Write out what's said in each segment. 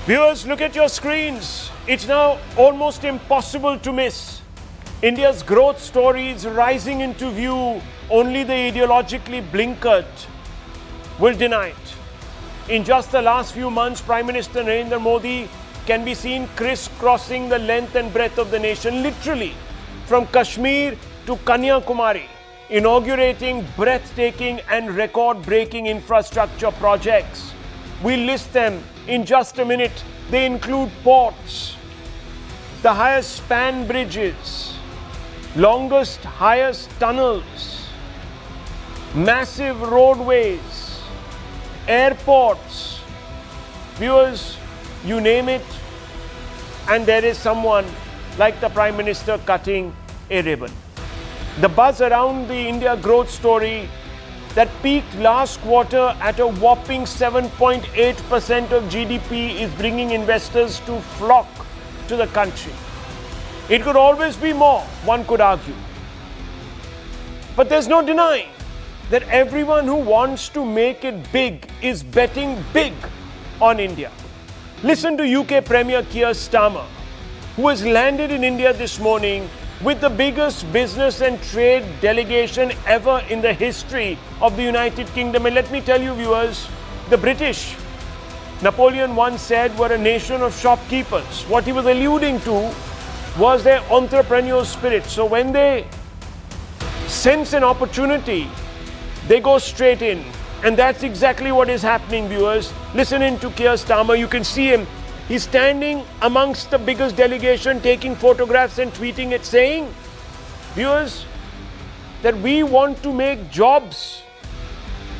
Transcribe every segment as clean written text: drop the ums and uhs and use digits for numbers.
Viewers, look at your screens. It's now almost impossible to miss. India's growth story is rising into view. Only the ideologically blinkered will deny it. In just the last few months, Prime Minister Narendra Modi can be seen crisscrossing the length and breadth of the nation, literally from Kashmir to Kanyakumari, inaugurating breathtaking and record-breaking infrastructure projects. We'll list them in just a minute. They include ports, the highest span bridges, longest, highest tunnels, massive roadways, airports. Viewers, you name it, and there is someone like the Prime Minister cutting a ribbon. The buzz around the India growth story that peaked last quarter at a whopping 7.8% of GDP is bringing investors to flock to the country. It could always be more, one could argue. But there's no denying that everyone who wants to make it big is betting big on India. Listen to UK Premier Keir Starmer, who has landed in India this morning with the biggest business and trade delegation ever in the history of the United Kingdom. And let me tell you, viewers, the British, Napoleon once said, were a nation of shopkeepers. What he was alluding to was their entrepreneurial spirit. So when they sense an opportunity, they go straight in. And that's exactly what is happening, viewers. Listen in to Keir Starmer. You can see him. He's standing amongst the biggest delegation, taking photographs and tweeting it, saying, viewers, that we want to make jobs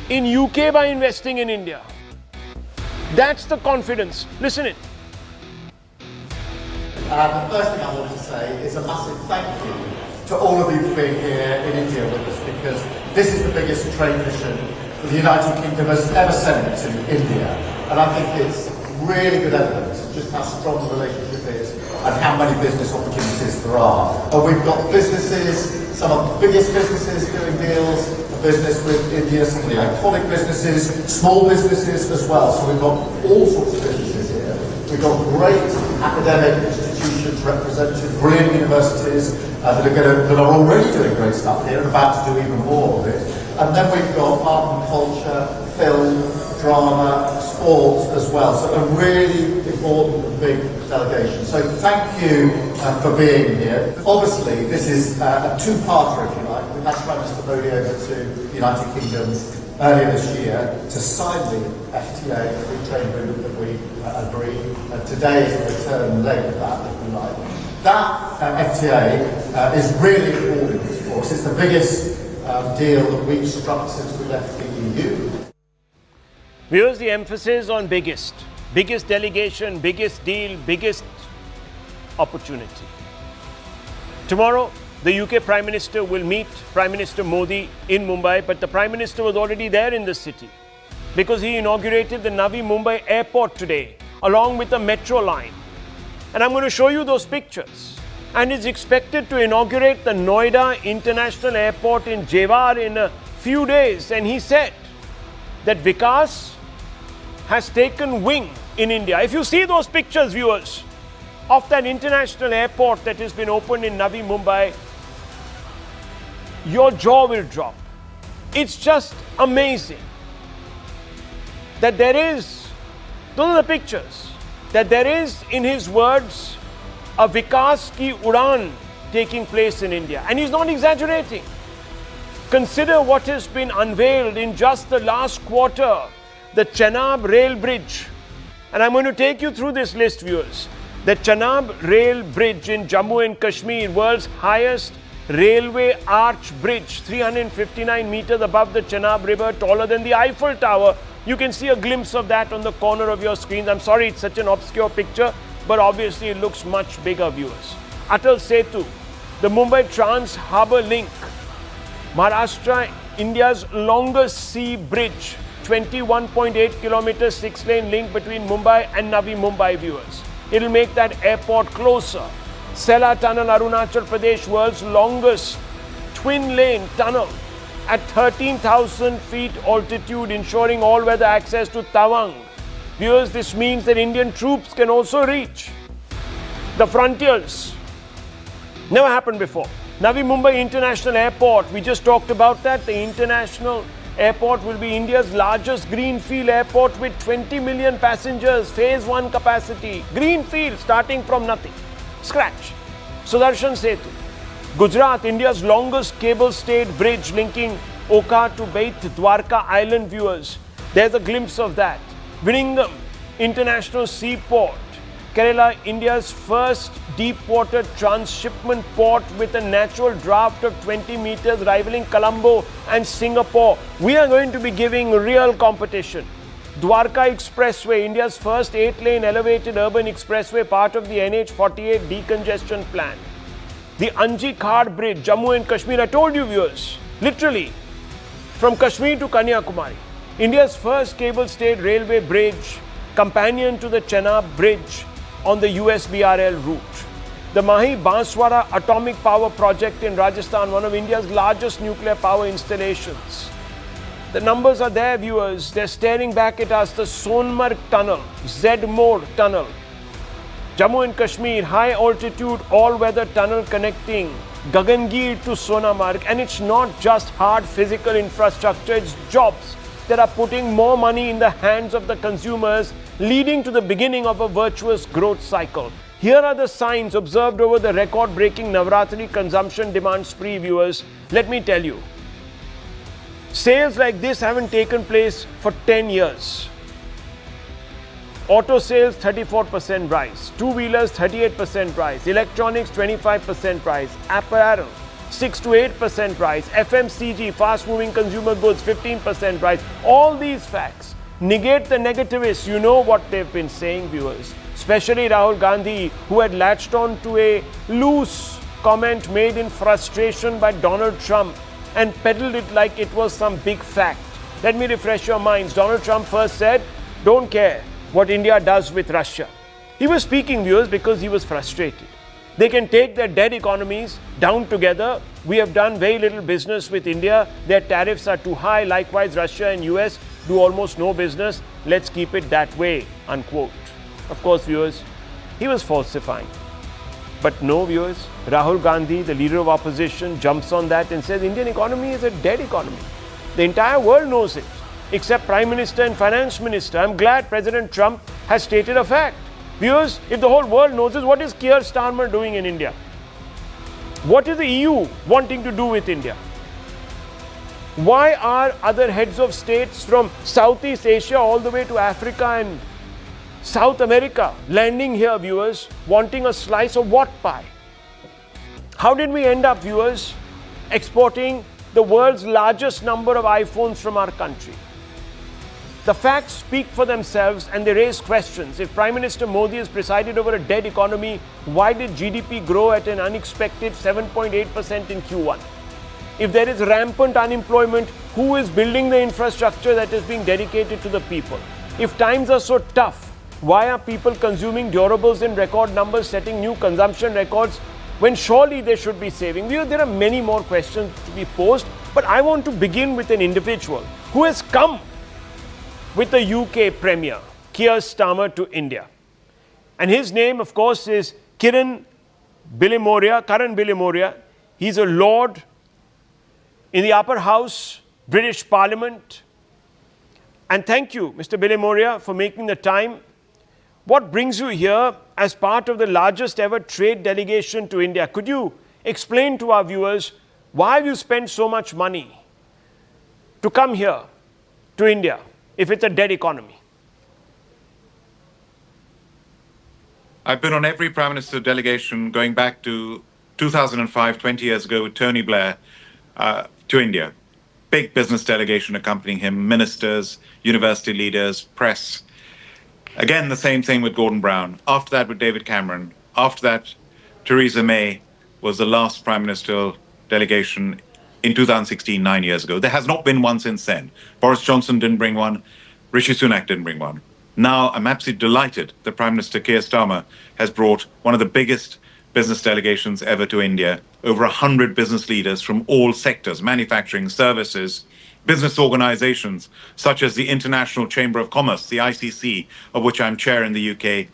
in UK by investing in India. That's the confidence. Listen in. The first thing I wanted to say is a massive thank you to all of you for being here in India with us, because this is the biggest trade mission that the United Kingdom has ever sent to India. And I think it's really good evidence of just how strong the relationship is and how many business opportunities there are. And we've got businesses, some of the biggest businesses doing deals, a business with India, some of the iconic businesses, small businesses as well. So we've got all sorts of businesses here. We've got great academic institutions represented, brilliant universities that are already doing great stuff here and about to do even more of it. And then we've got art and culture, film, drama, sport as well. So a really important and big delegation. So thank you for being here. Obviously, this is a two-parter, if you like. We had Prime Minister Modi over to the United Kingdom earlier this year to sign the FTA, the free trade agreement that we agreed. Today is the return leg of that, if you like. That FTA is really important for us. It's the biggest deal that we've struck since we left the EU. Viewers, the emphasis on biggest. Biggest delegation, biggest deal, biggest opportunity. Tomorrow, the UK Prime Minister will meet Prime Minister Modi in Mumbai, but the Prime Minister was already there in the city because he inaugurated the Navi Mumbai Airport today, along with the metro line. And I'm going to show you those pictures. And is expected to inaugurate the Noida International Airport in Jewar in a few days. And he said that Vikas has taken wing in India. If you see those pictures, viewers, of that international airport that has been opened in Navi Mumbai, your jaw will drop. It's just amazing that there is, those are the pictures, that there is, in his words, a Vikas ki Udan taking place in India. And he's not exaggerating. Consider what has been unveiled in just the last quarter. The Chenab Rail Bridge. And I'm going to take you through this list, viewers. The Chenab Rail Bridge in Jammu and Kashmir, world's highest railway arch bridge, 359 meters above the Chenab River, taller than the Eiffel Tower. You can see a glimpse of that on the corner of your screens. I'm sorry it's such an obscure picture, but obviously it looks much bigger, viewers. Atal Setu, the Mumbai Trans Harbour Link, Maharashtra, India's longest sea bridge, 21.8 kilometers, 6-lane link between Mumbai and Navi Mumbai, viewers. It'll make that airport closer. Sela Tunnel, Arunachal Pradesh, world's longest twin-lane tunnel at 13,000 feet altitude, ensuring all-weather access to Tawang. Viewers, this means that Indian troops can also reach the frontiers. Never happened before. Navi Mumbai International Airport, we just talked about that. The international airport will be India's largest greenfield airport with 20 million passengers, phase 1 capacity. Greenfield, starting from nothing. Scratch. Sudarshan Setu. Gujarat, India's longest cable-stayed bridge linking Oka to Beit Dwarka Island, viewers. There's a glimpse of that. Viringam International Seaport. Kerala, India's first deep-water transshipment port with a natural draft of 20 meters, rivaling Colombo and Singapore. We are going to be giving real competition. Dwarka Expressway, India's first 8-lane elevated urban expressway, part of the NH48 decongestion plan. The Anji Khad Bridge, Jammu and Kashmir. I told you, viewers, literally, from Kashmir to Kanyakumari. India's first cable-stayed railway bridge, companion to the Chenab Bridge on the USBRL route. The Mahi Banswara Atomic Power Project in Rajasthan, one of India's largest nuclear power installations. The numbers are there, viewers. They're staring back at us. The Sonmarg Tunnel, Z-Mode Tunnel. Jammu and Kashmir, high altitude all-weather tunnel connecting Gagangir to Sonamarg. And it's not just hard physical infrastructure, it's jobs that are putting more money in the hands of the consumers, leading to the beginning of a virtuous growth cycle. Here are the signs observed over the record-breaking Navratri consumption demand spree, viewers. Let me tell you, sales like this haven't taken place for 10 years. Auto sales, 34% rise. Two-wheelers, 38% rise. Electronics, 25% rise. Apparel, 6 to 8% rise. FMCG, fast-moving consumer goods, 15% rise. All these facts negate the negativists. You know what they've been saying, viewers. Especially Rahul Gandhi, who had latched on to a loose comment made in frustration by Donald Trump and peddled it like it was some big fact. Let me refresh your minds. Donald Trump first said, don't care what India does with Russia. He was speaking, viewers, because he was frustrated. They can take their dead economies down together. We have done very little business with India. Their tariffs are too high. Likewise, Russia and US do almost no business. Let's keep it that way, unquote. Of course, viewers, he was falsifying. But no, viewers, Rahul Gandhi, the leader of opposition, jumps on that and says Indian economy is a dead economy. The entire world knows it, except Prime Minister and Finance Minister. I'm glad President Trump has stated a fact. Viewers, if the whole world knows this, what is Keir Starmer doing in India? What is the EU wanting to do with India? Why are other heads of states from Southeast Asia all the way to Africa and South America landing here, viewers, wanting a slice of what pie? How did we end up, viewers, exporting the world's largest number of iPhones from our country? The facts speak for themselves and they raise questions. If Prime Minister Modi has presided over a dead economy, why did GDP grow at an unexpected 7.8% in Q1? If there is rampant unemployment, who is building the infrastructure that is being dedicated to the people? If times are so tough, why are people consuming durables in record numbers, setting new consumption records, when surely they should be saving? There are many more questions to be posed, but I want to begin with an individual who has come with the UK Premier, Keir Starmer, to India. And his name, of course, is Karan Bilimoria. He's a Lord in the upper house, British Parliament. And thank you, Mr. Bilimoria, for making the time. What brings you here as part of the largest ever trade delegation to India? Could you explain to our viewers why have you spent so much money to come here to India if it's a dead economy? I've been on every Prime Minister delegation going back to 2005, 20 years ago, with Tony Blair to India. Big business delegation accompanying him, ministers, university leaders, press. Again, the same thing with Gordon Brown. After that, with David Cameron. After that, Theresa May was the last Prime Minister delegation in 2016, 9 years ago. There has not been one since then. Boris Johnson didn't bring one. Rishi Sunak didn't bring one. Now, I'm absolutely delighted that Prime Minister Keir Starmer has brought one of the biggest business delegations ever to India. Over 100 business leaders from all sectors, manufacturing, services, business organizations such as the International Chamber of Commerce, the ICC, of which I'm chair in the UK,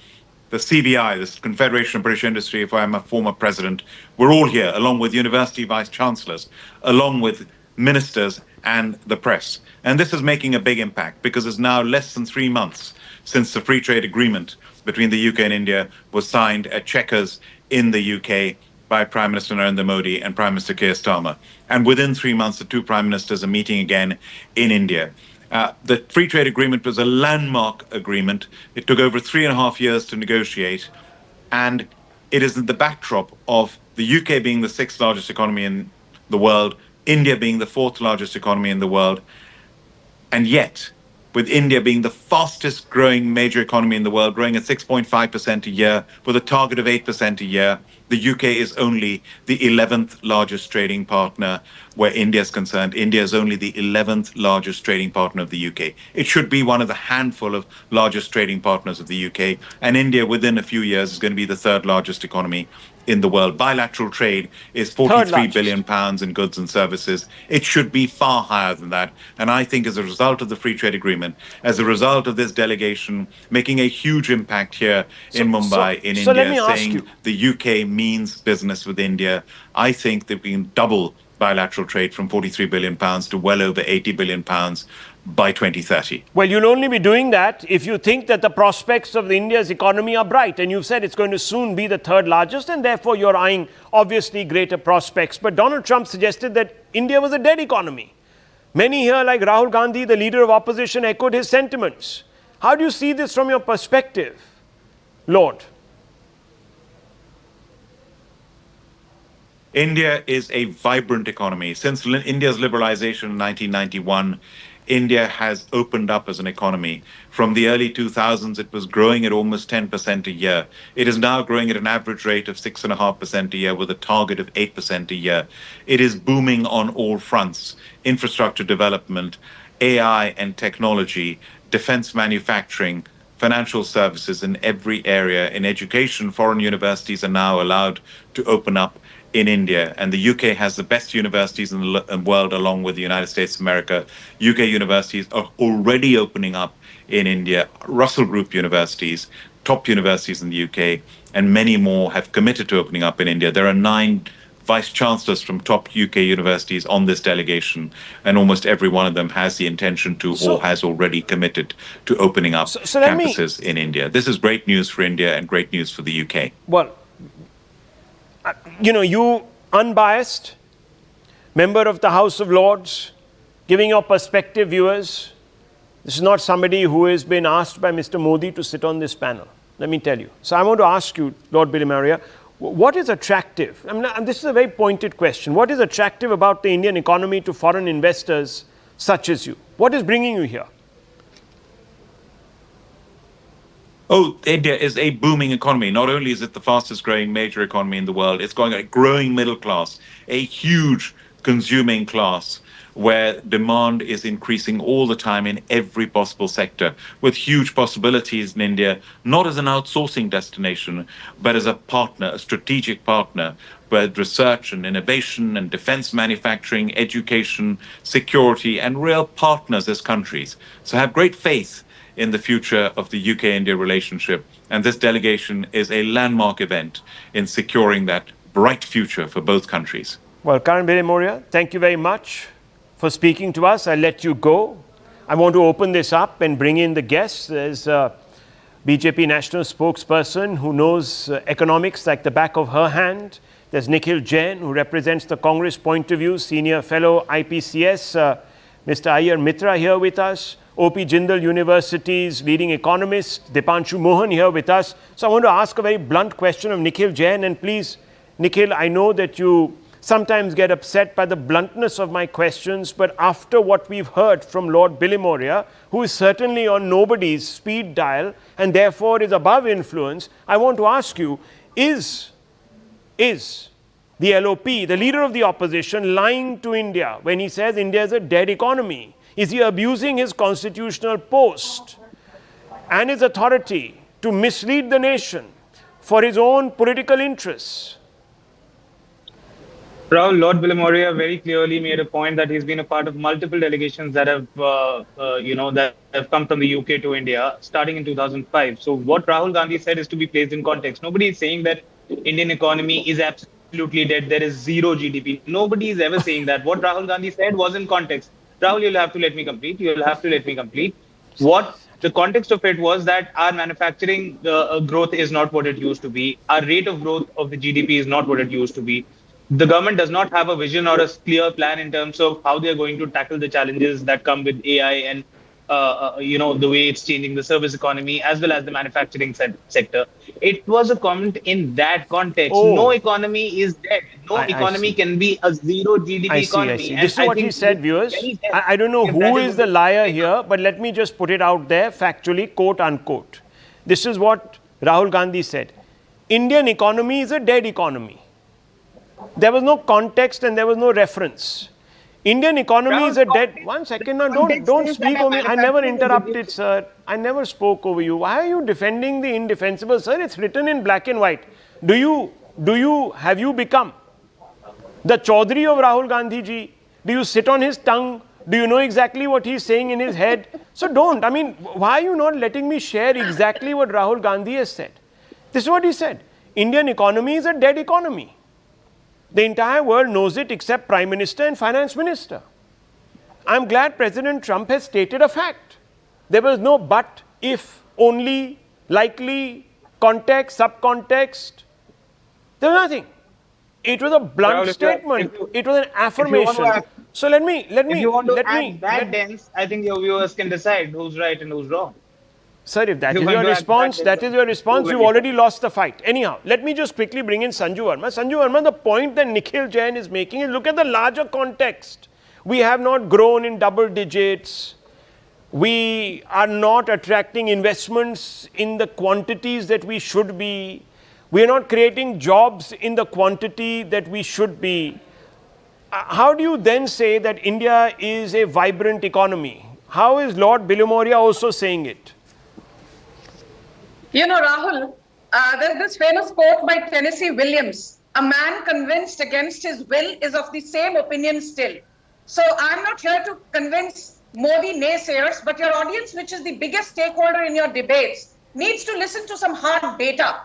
the CBI, the Confederation of British Industry, if I'm a former president, we're all here, along with university vice chancellors, along with ministers and the press. And this is making a big impact because it's now less than 3 months since the free trade agreement between the UK and India was signed at Chequers in the UK by Prime Minister Narendra Modi and Prime Minister Keir Starmer. And within 3 months, the two prime ministers are meeting again in India. The free trade agreement was a landmark agreement. It took over 3.5 years to negotiate. And it is in the backdrop of the UK being the sixth largest economy in the world, India being the fourth largest economy in the world. And yet, with India being the fastest growing major economy in the world, growing at 6.5% a year, with a target of 8% a year, the UK is only the 11th largest trading partner where India is concerned. India is only the 11th largest trading partner of the UK. It should be one of the handful of largest trading partners of the UK. And India, within a few years, is going to be the third largest economy in the world. Bilateral trade is 43 billion pounds in goods and services. It should be far higher than that. And I think as a result of the free trade agreement, as a result of this delegation making a huge impact here in Mumbai, in India, saying the UK means business with India, I think that we can double bilateral trade from 43 billion pounds to well over 80 billion pounds by 2030. Well, you'll only be doing that if you think that the prospects of India's economy are bright. And you've said it's going to soon be the third largest, and therefore you're eyeing obviously greater prospects. But Donald Trump suggested that India was a dead economy. Many here, like Rahul Gandhi, the leader of opposition, echoed his sentiments. How do you see this from your perspective, Lord? India is a vibrant economy. Since India's liberalization in 1991, India has opened up as an economy. From the early 2000s, it was growing at almost 10% a year. It is now growing at an average rate of 6.5% a year with a target of 8% a year. It is booming on all fronts: infrastructure development, AI and technology, defense manufacturing, financial services in every area. In education, foreign universities are now allowed to open up in India, and the UK has the best universities in the world, along with the United States of America. UK universities are already opening up in India. Russell Group universities, top universities in the UK, and many more have committed to opening up in India. There are 9 vice chancellors from top UK universities on this delegation, and almost every one of them has the intention to or has already committed to opening up campuses in India. This is great news for India and great news for the UK. Well, you unbiased, member of the House of Lords, giving your perspective, viewers. This is not somebody who has been asked by Mr. Modi to sit on this panel, let me tell you. So I want to ask you, Lord Bilimoria, what is attractive? This is a very pointed question. What is attractive about the Indian economy to foreign investors such as you? What is bringing you here? Oh, India is a booming economy. Not only is it the fastest growing major economy in the world, it's got a growing middle class, a huge consuming class where demand is increasing all the time in every possible sector, with huge possibilities in India, not as an outsourcing destination, but as a partner, a strategic partner, where research and innovation and defense manufacturing, education, security, and real partners as countries. So have great faith in the future of the UK-India relationship. And this delegation is a landmark event in securing that bright future for both countries. Well, Karan Bilimoria, thank you very much for speaking to us. I'll let you go. I want to open this up and bring in the guests. There's a BJP national spokesperson who knows economics like the back of her hand. There's Nikhil Jain, who represents the Congress point of view, senior fellow IPCS. Mr. Iyer Mitra here with us. O.P. Jindal University's leading economist, Dipanshu Mohan, here with us. So I want to ask a very blunt question of Nikhil Jain. And please, Nikhil, I know that you sometimes get upset by the bluntness of my questions, but after what we've heard from Lord Bilimoria, who is certainly on nobody's speed dial and therefore is above influence, I want to ask you, is the LOP, the leader of the opposition, lying to India when he says India is a dead economy? Is he abusing his constitutional post and his authority to mislead the nation for his own political interests? Rahul, Lord Bilimoria very clearly made a point that he's been a part of multiple delegations that have, that have come from the UK to India starting in 2005. So what Rahul Gandhi said is to be placed in context. Nobody is saying that Indian economy is absolutely dead. There is zero GDP. Nobody is ever saying that. What Rahul Gandhi said was in context. Rahul, you'll have to let me complete. You'll have to let me complete. What the context of it was that our manufacturing growth is not what it used to be. Our rate of growth of the GDP is not what it used to be. The government does not have a vision or a clear plan in terms of how they are going to tackle the challenges that come with AI and the way it's changing the service economy as well as the manufacturing sector. It was a comment in that context. Oh. No economy is dead. No I economy see. can be a zero GDP I see, economy. I see. And This is what he said, viewers. I don't know who is the liar here, but let me just put it out there factually, quote unquote. This is what Rahul Gandhi said. Indian economy is a dead economy. There was no context and there was no reference. Indian economy is a dead. One second now, don't speak over me. I never interrupted, sir. I never spoke over you. Why are you defending the indefensible, sir? It's written in black and white. Have you become the Chaudhary of Rahul Gandhi ji? Do you sit on his tongue? Do you know exactly what he's saying in his head? So don't. I mean, why are you not letting me share exactly what Rahul Gandhi has said? This is what he said. Indian economy is a dead economy. The entire world knows it except Prime Minister and Finance Minister. I'm glad President Trump has stated a fact. There was no but, if, only, likely, context, subcontext. There was nothing. It was a blunt statement. It was an affirmation. So let me. If you want to add that dense, I think your viewers can decide who's right and who's wrong. Sir, if that is your response, you've already lost the fight. Anyhow, let me just quickly bring in Sanju Verma. Sanju Verma, the point that Nikhil Jain is making is look at the larger context. We have not grown in double digits. We are not attracting investments in the quantities that we should be. We are not creating jobs in the quantity that we should be. How do you then say that India is a vibrant economy? How is Lord Bilimoria also saying it? You know, Rahul, there's this famous quote by Tennessee Williams. A man convinced against his will is of the same opinion still. So I'm not here to convince Modi naysayers, but your audience, which is the biggest stakeholder in your debates, needs to listen to some hard data.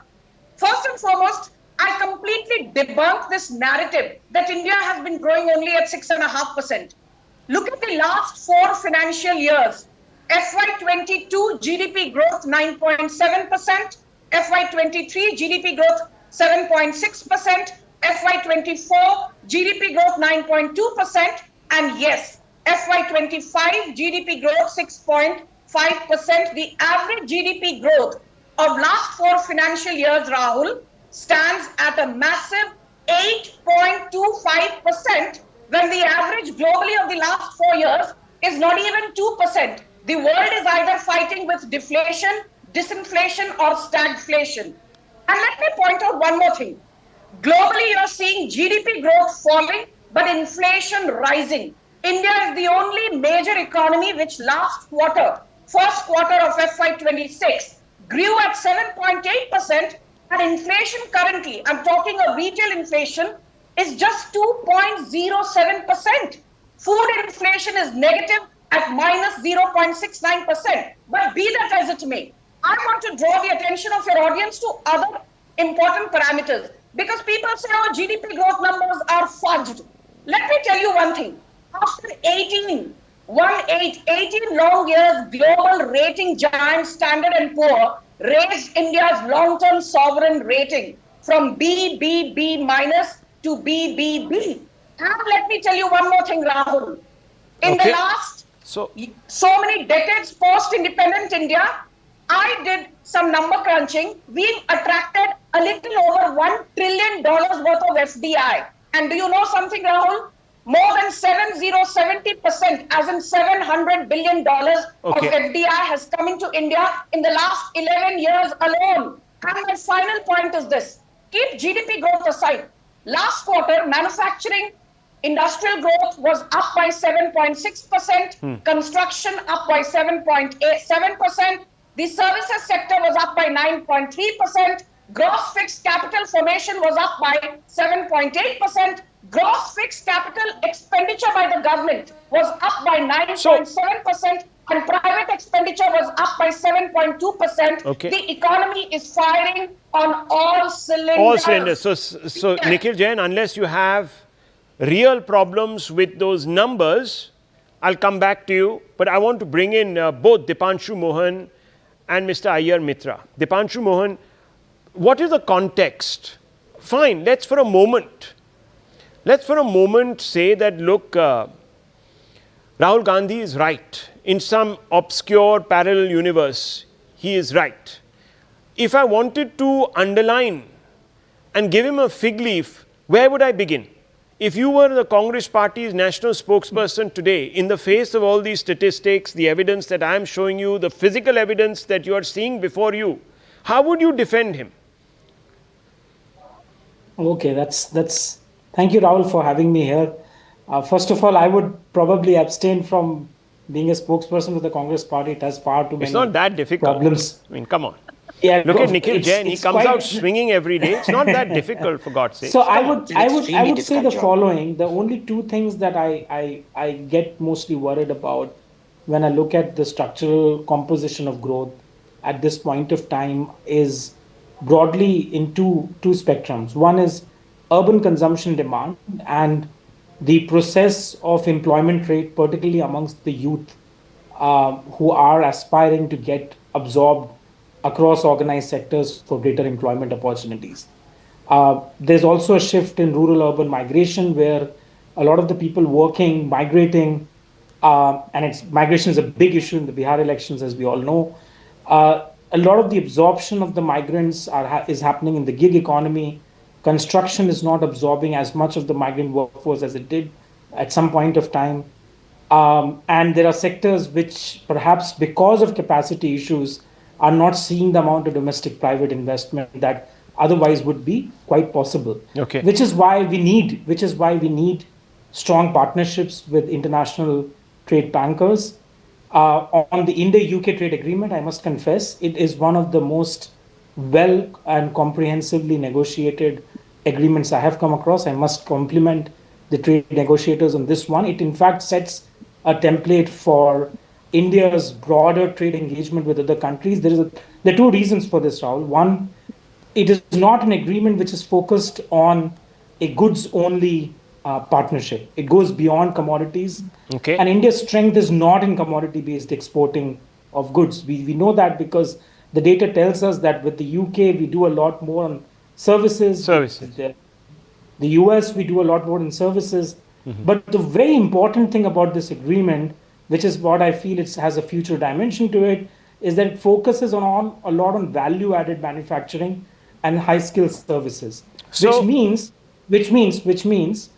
First and foremost, I completely debunk this narrative that India has been growing only at 6.5%. Look at the last 4 financial years. FY22 GDP growth 9.7%, FY23 GDP growth 7.6%, FY24 GDP growth 9.2%, and yes, FY25 GDP growth 6.5%. The average GDP growth of last 4 financial years, Rahul, stands at a massive 8.25%, when the average globally of the last 4 years is not even 2%. The world is either fighting with deflation, disinflation, or stagflation. And let me point out one more thing. Globally, you're seeing GDP growth falling, but inflation rising. India is the only major economy which first quarter of FY26, grew at 7.8%, and inflation currently, I'm talking of retail inflation, is just 2.07%. Food inflation is negative at minus 0.69%. But be that as it may, I want to draw the attention of your audience to other important parameters. Because people say, oh, GDP growth numbers are fudged. Let me tell you one thing. After 18 long years, global rating giant Standard & Poor raised India's long-term sovereign rating from BBB minus to BBB. And let me tell you one more thing, Rahul. In the last so many decades post-independent India, I did some number crunching. We've attracted a little over $1 trillion worth of FDI. And do you know something, Rahul? More than 70%, as in $700 billion of FDI has come into India in the last 11 years alone. And my final point is this. Keep GDP growth aside. Last quarter, manufacturing industrial growth was up by 7.6%, construction up by 7.7%, the services sector was up by 9.3%, gross fixed capital formation was up by 7.8%, Gross fixed capital expenditure by the government was up by 9.7% and private expenditure was up by 7.2%. Okay. The economy is firing on all cylinders. All cylinders. So Nikhil Jain, unless you have real problems with those numbers, I'll come back to you. But I want to bring in both Dipanshu Mohan and Mr. Iyer Mitra. Dipanshu Mohan, what is the context? Fine, let's for a moment say that, look, Rahul Gandhi is right. In some obscure parallel universe, he is right. If I wanted to underline and give him a fig leaf, where would I begin? If you were the Congress Party's national spokesperson today, in the face of all these statistics, the evidence that I am showing you, the physical evidence that you are seeing before you, how would you defend him? Okay, that's. Thank you, Rahul, for having me here. First of all, I would probably abstain from being a spokesperson of the Congress Party. It has far too many. It's not that difficult. Problems. I mean, come on. Yeah, look at Nikhil Jain. He comes out quite... swinging every day. It's not that difficult, for God's sake. So I would say the following. The only two things that I get mostly worried about when I look at the structural composition of growth at this point of time is broadly in two spectrums. One is urban consumption demand and the process of employment rate, particularly amongst the youth who are aspiring to get absorbed across organized sectors for greater employment opportunities. There's also a shift in rural-urban migration where a lot of the people migrating, and migration is a big issue in the Bihar elections, as we all know. A lot of the absorption of the migrants is happening in the gig economy. Construction is not absorbing as much of the migrant workforce as it did at some point of time. And there are sectors which perhaps because of capacity issues are not seeing the amount of domestic private investment that otherwise would be quite possible. Okay. Which is why we need strong partnerships with international trade bankers. On the India-UK trade agreement, I must confess, it is one of the most well and comprehensively negotiated agreements I have come across. I must compliment the trade negotiators on this one. It in fact sets a template for India's broader trade engagement with other countries. There are two reasons for this, Rahul. One, it is not an agreement which is focused on a goods-only partnership. It goes beyond commodities. Okay. And India's strength is not in commodity-based exporting of goods. We know that because the data tells us that with the UK, we do a lot more on services. The US, we do a lot more in services. Mm-hmm. But the very important thing about this agreement, which is what I feel it has a future dimension to it, is that it focuses a lot on value-added manufacturing and high-skilled services. So, which means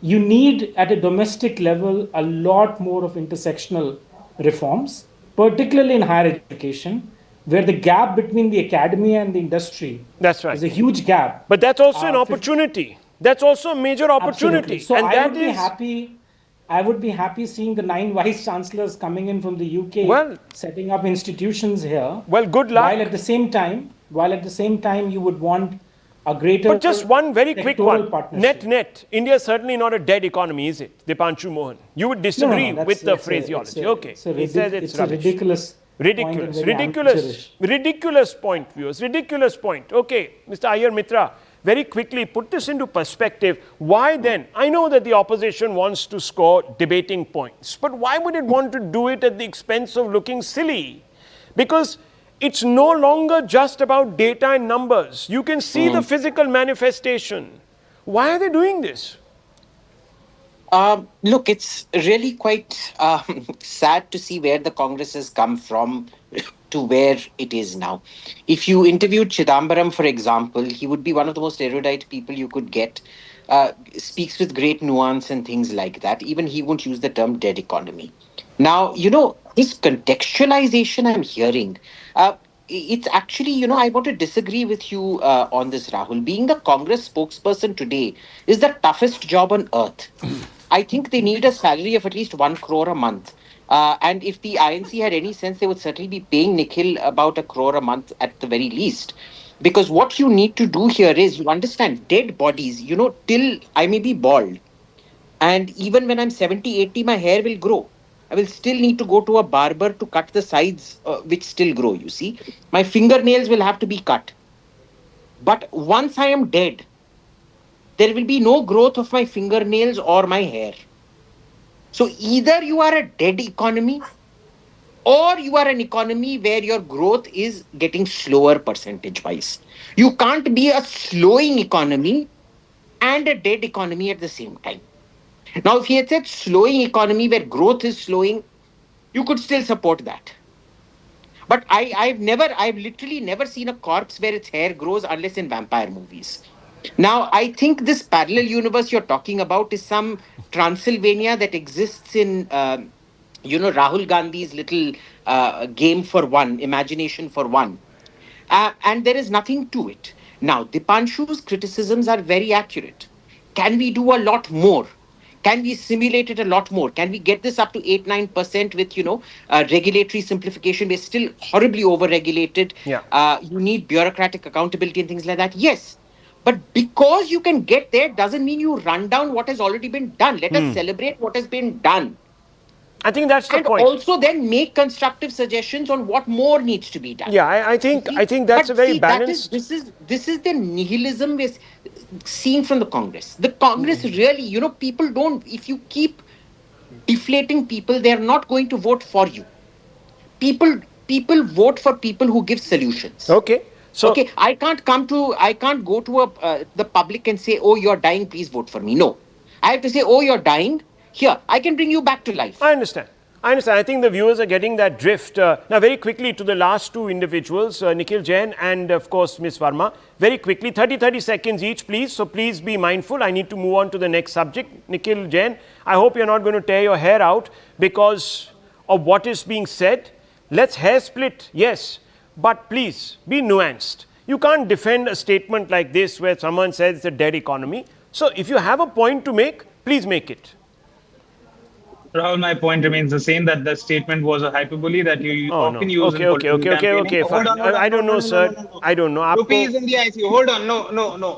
you need at a domestic level a lot more of intersectional reforms, particularly in higher education, where the gap between the academy and the industry is a huge gap. But that's also an opportunity. That's also a major opportunity. Absolutely. So and I would be happy seeing the 9 vice chancellors coming in from the UK, setting up institutions here. Well, good luck. While at the same time, you would want a greater. But just one very quick one. Net. India is certainly not a dead economy, is it? Dipanshu Mohan. You would disagree with the phraseology. Okay. He says it's a ridiculous point, viewers. Ridiculous point. Okay, Mr. Iyer Mitra. Very quickly, put this into perspective. Why then? I know that the opposition wants to score debating points, but why would it want to do it at the expense of looking silly? Because it's no longer just about data and numbers. You can see the physical manifestation. Why are they doing this? Look, it's really quite sad to see where the Congress has come from to where it is now. If you interviewed Chidambaram, for example, he would be one of the most erudite people you could get, speaks with great nuance and things like that. Even he won't use the term dead economy. Now, this contextualization I'm hearing, it's actually, I want to disagree with you on this, Rahul. Being the Congress spokesperson today is the toughest job on earth. I think they need a salary of at least 1 crore a month. And if the INC had any sense, they would certainly be paying Nikhil about 1 crore a month at the very least. Because what you need to do here is, you understand, dead bodies, till I may be bald. And even when I'm 70, 80, my hair will grow. I will still need to go to a barber to cut the sides, which still grow, you see. My fingernails will have to be cut. But once I am dead, there will be no growth of my fingernails or my hair. So either you are a dead economy, or you are an economy where your growth is getting slower percentage wise. You can't be a slowing economy and a dead economy at the same time. Now, if he had said slowing economy where growth is slowing, you could still support that. But I've literally never seen a corpse where its hair grows unless in vampire movies. Now, I think this parallel universe you're talking about is some Transylvania that exists in, Rahul Gandhi's little game for one, imagination for one. And there is nothing to it. Now, Dipanshu's criticisms are very accurate. Can we do a lot more? Can we simulate it a lot more? Can we get this up to 8, 9% with, regulatory simplification? We're still horribly over-regulated. Yeah. You need bureaucratic accountability and things like that. Yes. But because you can get there doesn't mean you run down what has already been done. Let us celebrate what has been done. I think that's the point. And also then make constructive suggestions on what more needs to be done. Yeah, I think that's a very balanced. This is the nihilism we're seeing from the Congress. The Congress really, people don't. If you keep deflating people, they're not going to vote for you. People vote for people who give solutions. Okay. So okay, I can't go to the public and say, "Oh, you're dying, please vote for me." No, I have to say, "Oh, you're dying. Here, I can bring you back to life." I understand. I think the viewers are getting that drift. Now, very quickly to the last two individuals, Nikhil Jain and, of course, Ms. Verma. Very quickly, 30 seconds each, please. So please be mindful. I need to move on to the next subject. Nikhil Jain, I hope you're not going to tear your hair out because of what is being said. Let's hair split, yes, but please be nuanced. You can't defend a statement like this where someone says it's a dead economy. So if you have a point to make, please make it. Rahul, my point remains the same, that the statement was a hyperbole that you often use in political campaigning. Fine. I don't know, sir. I don't know. Rupees in the ICU. Hold on. No.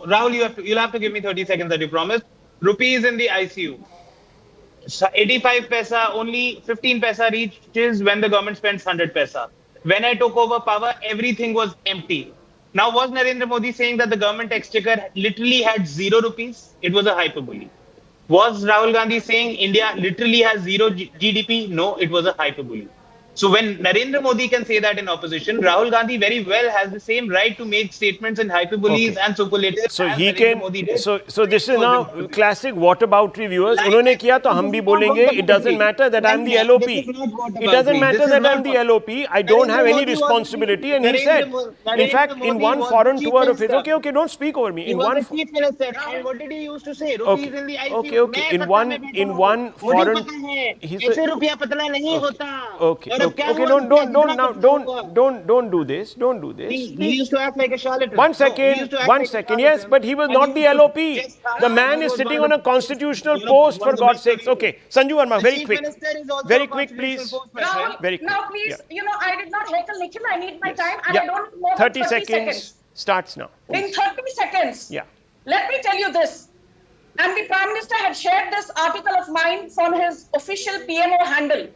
Rahul, you'll have to give me 30 seconds that you promised. Rupees in the ICU. 85 paisa, only 15 paisa reaches when the government spends 100 paisa. When I took over power, everything was empty. Now, was Narendra Modi saying that the government exchequer literally had 0 rupees? It was a hyperbole. Was Rahul Gandhi saying India literally has 0 GDP? No, it was a hyperbole. So when Narendra Modi can say that in opposition, Rahul Gandhi very well has the same right to make statements in hyperboles and superlatives. So he can. So this is now classic whataboutery viewers. उन्होंने किया तो हम भी बोलेंगे. It doesn't matter that I'm the LOP. It doesn't matter that I'm the LOP. I don't have any responsibility. And he said, in fact, in one foreign tour of his. Okay, don't speak over me. In one. Chief Minister. And what did he used to say? Rupees in the ICU. Okay. In one foreign. He said, रुपया पतला नहीं होता. Okay, don't do this. Don't do this. He used to act like a charlatan. One second. Yes, but he was not the LOP. The man is sitting on a constitutional post, for God's sakes. Okay, Sanju Verma, very quick, please. Rahul, Very quick. now, please, I did not heckle Nikhil. I need my time, and I don't know 30 seconds starts now. In 30 seconds, yeah. Let me tell you this. And the Prime Minister had shared this article of mine from his official PMO handle.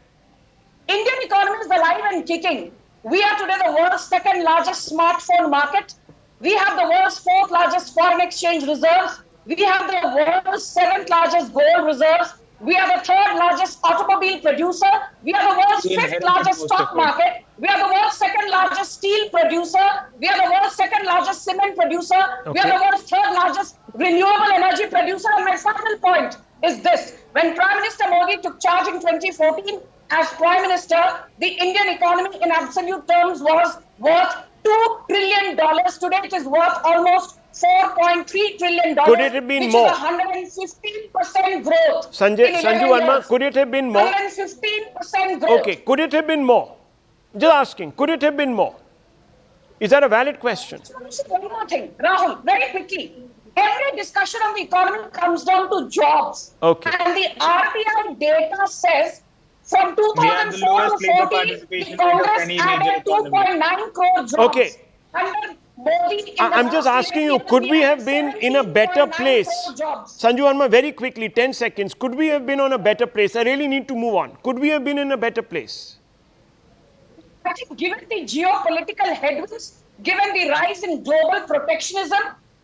Indian economy is alive and kicking. We are today the world's second largest smartphone market. We have the world's 4th largest foreign exchange reserves. We have the world's 7th largest gold reserves. We are the 3rd largest automobile producer. We are the world's 5th largest stock market. We are the world's 2nd largest steel producer. We are the world's 2nd largest cement producer. We are the world's 3rd largest renewable energy producer. And my final point is this. When Prime Minister Modi took charge in 2014, as Prime Minister, the Indian economy in absolute terms was worth $2 trillion. Today it is worth almost $4.3 trillion. Could it have been more? Which is 115% growth. Sanju Verma, could it have been more? 115% growth. Okay, could it have been more? Just asking, could it have been more? Is that a valid question? One more thing, Rahul, very quickly. Every discussion on the economy comes down to jobs. Okay. And the RBI data says from 2004 to 2014, the Congress added 2.9 crore jobs. Okay. I'm just asking you, could we have been in a better place? Sanju Verma, very quickly, 10 seconds. Could we have been on a better place? I really need to move on. Could we have been in a better place? I think given the geopolitical headwinds, given the rise in global protectionism,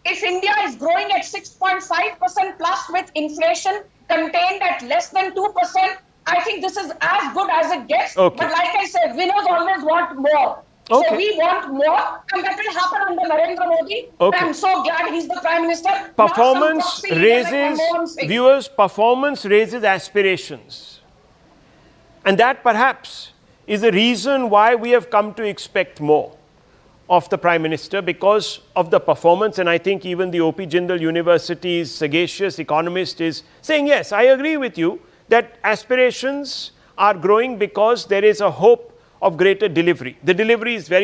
if India is growing at 6.5% plus with inflation contained at less than 2%, I think this is as good as it gets. Okay. But like I said, winners always want more. Okay. So we want more, and that will happen under Narendra Modi. Okay. I'm so glad he's the Prime Minister. Performance raises, viewers, performance raises aspirations. And that perhaps is the reason why we have come to expect more of the Prime Minister, because of the performance. And I think even the O.P. Jindal University's sagacious economist is saying, yes, I agree with you that aspirations are growing because there is a hope of greater delivery. The delivery is very